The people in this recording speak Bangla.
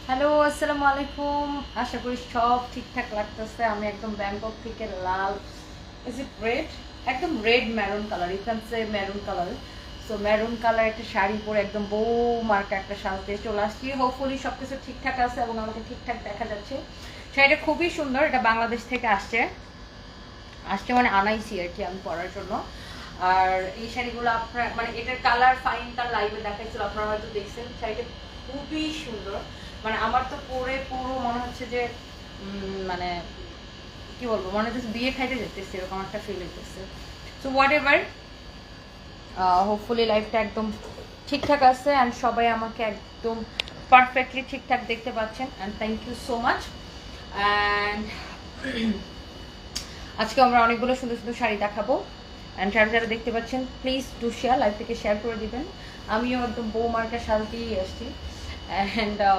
হ্যালো, আসসালামু আলাইকুম। আশা করি সব ঠিকঠাক লাগতেছে। আমি একদম ব্যাংকক থেকে লাল, ইজ ইট রেড, একদম red maroon colour, you can say maroon colour. So maroon colour একটা শাড়ি পরে একদম বউ মার্কা একটা সাজ দিয়ে চলে আসছি। হোপফুলি সব কিছু ঠিকঠাক আছে এবং আমাকে ঠিকঠাক দেখা যাচ্ছে। শাড়িটা খুবই সুন্দর, এটা বাংলাদেশ থেকে আসছে আসছে মানে আনাইছি আর কি আমি পরার জন্য। আর এই শাড়িগুলো আপনার মানে এটার কালার ফাইন কালার লাইভে দেখাইছিল, আপনারা হয়তো দেখছেন। শাড়িটা খুবই সুন্দর, মানে আমার তো পরে পুরো মনে হচ্ছে যে মানে কি বলবো, মনে হচ্ছে বিয়ে খাইতে যেতেছে, এরকম একটা ফিল হইতেছে। সো হোয়াট এভার, হোপফুলি লাইফটা একদম ঠিকঠাক আছে অ্যান্ড সবাই আমাকে একদম পারফেক্টলি ঠিকঠাক দেখতে পাচ্ছেন and thank you so much. And আজকে আমরা অনেকগুলো সুন্দর সুন্দর শাড়ি দেখাবো অ্যান্ড যারা যারা দেখতে পাচ্ছেন প্লিজ টু শেয়ার, লাইভ থেকে শেয়ার করে দিবেন। আমিও একদম বউ মার্কা শাড়ি দিয়েই আসছি অ্যান্ড